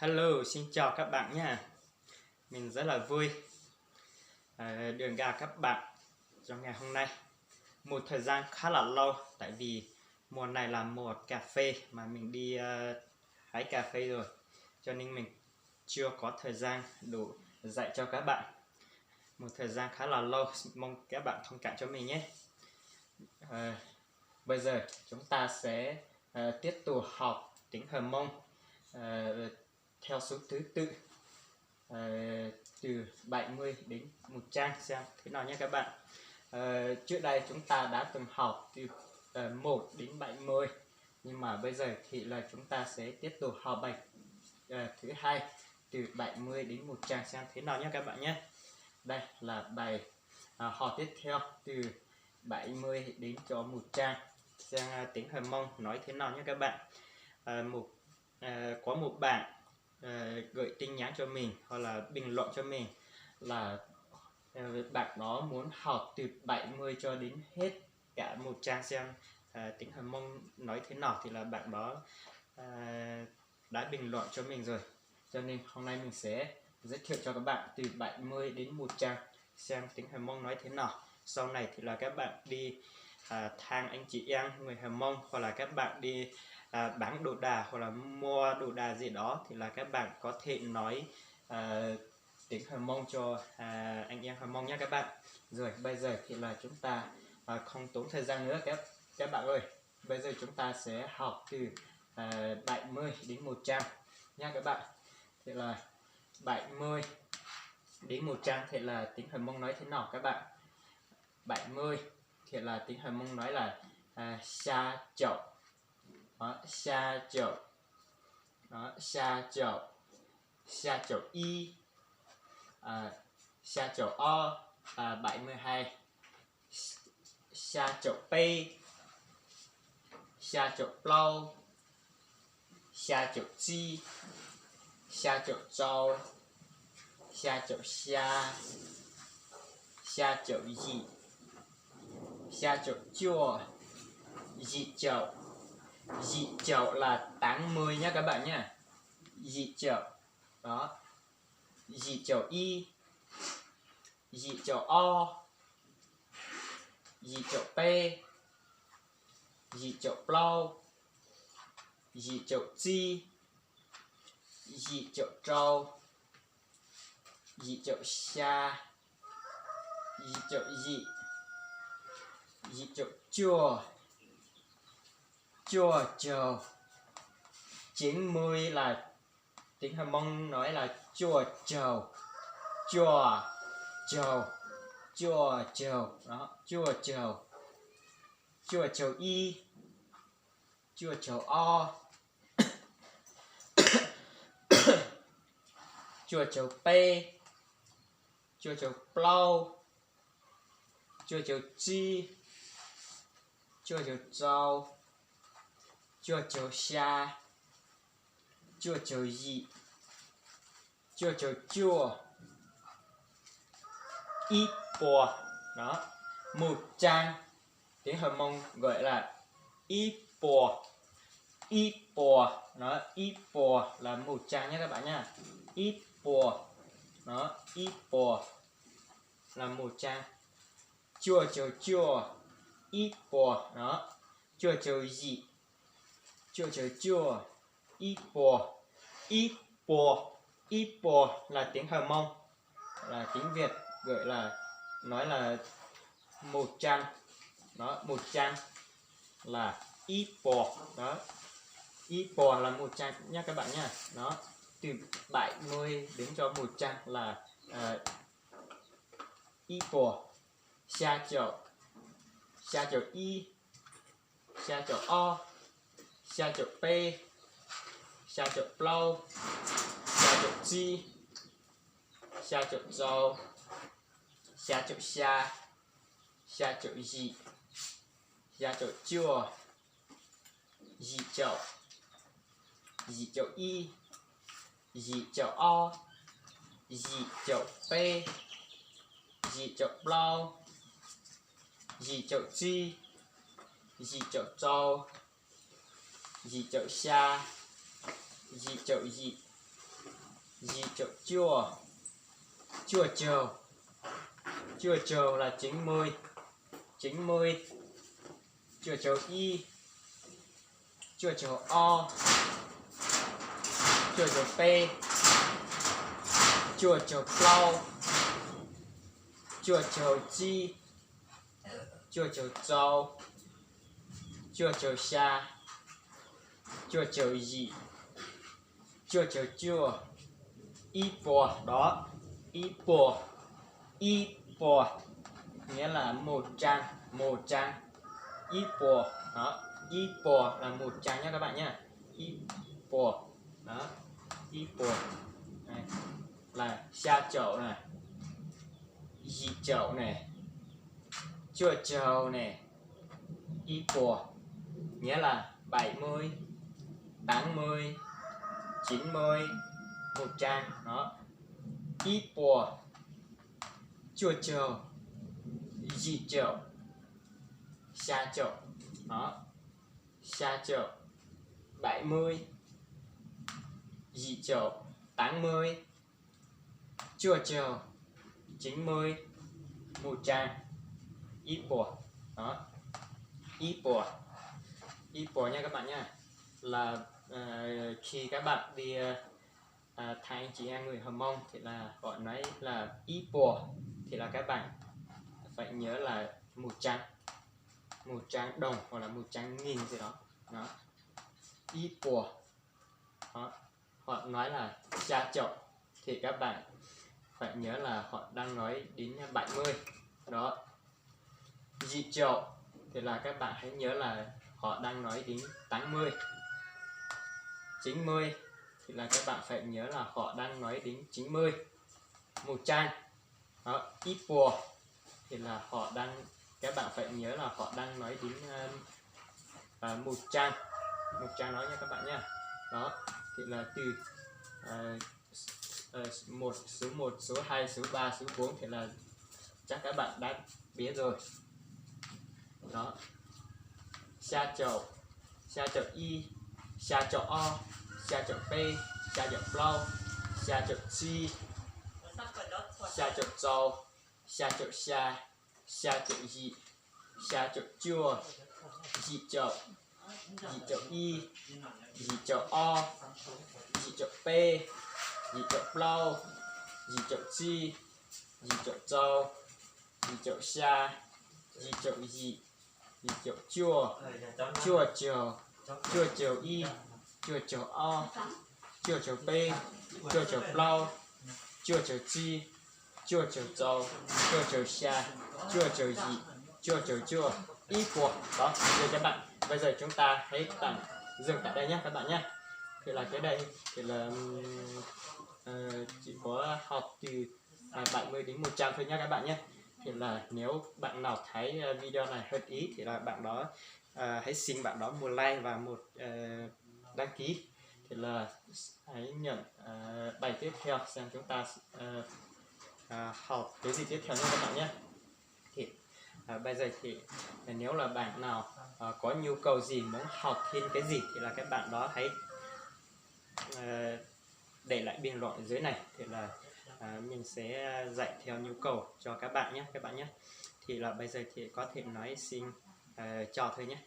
Hello, xin chào các bạn nha. Mình rất là vui được gặp các bạn trong ngày hôm nay. Một thời gian khá là lâu, tại vì mùa này là mùa cà phê mà mình đi hái cà phê rồi, cho nên mình chưa có thời gian đủ dạy cho các bạn. Một thời gian khá là lâu, mong các bạn thông cảm cho mình nhé. Bây giờ chúng ta sẽ tiếp tục học tiếng Hờ Mông theo số thứ tự từ 70 đến 100 xem thế nào nhé các bạn. Trước đây chúng ta đã từng học từ 1 đến 70, nhưng mà bây giờ thì là chúng ta sẽ tiếp tục học bài thứ hai từ 70 đến 100 xem thế nào nhé các bạn nhé. Đây là bài học tiếp theo từ 70 đến cho 100 xem tiếng Hờ Mông nói thế nào nhé các bạn. Có một bạn gửi tin nhắn cho mình hoặc là bình luận cho mình là bạn đó muốn học từ 70 cho đến hết cả 100 xem tiếng Hờ Mông nói thế nào, thì là bạn đó đã bình luận cho mình rồi, cho nên hôm nay mình sẽ giới thiệu cho các bạn từ 70 đến 100 xem tiếng Hờ Mông nói thế nào. Sau này thì là các bạn đi thang anh chị em người Hờ Mông, hoặc là các bạn đi bán đồ đà hoặc là mua đồ đà gì đó, thì là các bạn có thể nói tiếng Hờ Mông cho anh em Hờ Mông nhé các bạn. Rồi bây giờ thì là chúng ta không tốn thời gian nữa các bạn ơi. Bây giờ chúng ta sẽ học từ 70 đến 100 nha các bạn. Thì là 70 đến 100 thì là tiếng Hờ Mông nói thế nào các bạn? 70 thì là tiếng Hờ Mông nói là xa chậu. Đó, xa chậu. Đó, xa chậu. Xa chậu y. Xa chậu o. 72. Xa chậu p. Xa chậu plau. Xa chậu chi. Xa chậu trâu. Xa chậu xa. Xa chậu dị. Xa chậu chua. Dị chậu. Dị chậu là 80 nhé các bạn nhé. Dị chậu. Đó. Dị chậu y. Dị chậu o. Dị chậu p. Dị chậu plau. Dị chậu chi. Dị chậu trâu. Dị chậu xa. Dị chậu dị. Dị chậu chua. Chua chầu. 90 là tiếng Hờ Mông nói là chua chầu. Chua chầu. Chua chầu. Đó, chua chầu. Chua chầu y. Chua chầu o. Chua chầu p. Chua chầu plau. Chua chầu chi. Chua chầu trâu. Chua chầu xa. Chua chầu dị. Chua chầu chua. Ít bò. Đó, 100 tiếng Hờ Mông gọi là ít bò. Ít bò. Nó ít bò là 100 nhé các bạn nha. Ít bò. Nó ít bò là 100. Chua chầu chua. Ít bò. Đó, chua chầu dị. Chua chầu chua. Ít bò. Ít bò. Ít bò là tiếng Hờ Mông, là tiếng Việt gọi là nói là 100. Đó, 100 là ít bò. Đó, ít bò là 100 nha các bạn nha. Đó, từ 70 đến cho 100 là ít bò. Xa chậu. Xa chậu y. Xa chậu o. Xa chậu p. Xa chậu plau. Xa chậu chi. Xa chậu trâu. Xa chậu xa. Xa chậu dị. Xa chậu chua. Dị chậu. Dị chậu y. Dị chậu o. Dị chậu p. Dị chậu plau. Dị chậu chi. Dị chậu trâu. Dị chậu xa. Dị chậu dị. gì chỗ chua, chua chầu là 90, chua chầu y, chua chầu o, chua chầu p, chua chầu plau, chua chầu chi, chua chầu trâu, chua chầu xa, chua chầu gì, chua chầu chua, y bò đó, y bò nghĩa là một trang, y bò đó, y bò là một trang nha các bạn nhé, y bò đó, y bò này là xa chậu này, dị chậu này, chua chầu này, y bò nghĩa là 70, 80, 90, 100 đó, y bò, chua chầu, dị chậu, xa chậu đó, xa chậu 70, dị chậu 80, chua chầu 90, 100, y bò đó, y bò nha các bạn nha, là khi các bạn đi thay anh chị em người Hờ Mông thì là họ nói là y bò thì là các bạn phải nhớ là một trang đồng hoặc là 100.000 gì đó, y bò đó. Họ nói là xa chậu thì các bạn phải nhớ là họ đang nói đến 70 đó, dị chậu thì là các bạn hãy nhớ là họ đang nói đến 80, 90 thì là các bạn phải nhớ là họ đang nói đến 90, 100 đó, ít bò thì là các bạn phải nhớ là họ đang nói đến 100 nói nha các bạn nha, đó thì là từ số 1, số 2, số 3, số 4 thì là chắc các bạn đã biết rồi đó, xa chậu y, xa chậu o, xa chậu p, xa chậu plau, xa chậu chi, xa chậu trâu, xa chậu xa chậu dị, xa chậu chua, dị chậu y, dị chậu o, dị chậu p, dị chậu plau, dị chậu chi, dị chậu trâu, dị chậu xa, dị chậu dị, dị chậu chua chầu y, chua chầu o, chua chầu p, chua chầu plau, chua chầu chi, chua chầu trâu, chua chầu xa, chua chầu dị, chua y bò đó. Rồi các bạn, bây giờ chúng ta hãy dừng tại đây nhé các bạn nhé. Thì là cái đây thì là chỉ có học từ 70 đến 100 thôi nhé các bạn nhé. Thì là nếu bạn nào thấy video này hợp ý thì là bạn đó hãy xin bạn đó một like và một đăng ký, thì là hãy nhận bài tiếp theo xem chúng ta học cái gì tiếp theo nha các bạn nhé. Thì bây giờ thì nếu là bạn nào có nhu cầu gì, muốn học thêm cái gì thì là các bạn đó hãy để lại bình luận ở dưới này, thì là mình sẽ dạy theo nhu cầu cho các bạn nhé Thì là bây giờ thì có thể nói xin chào thôi nhé.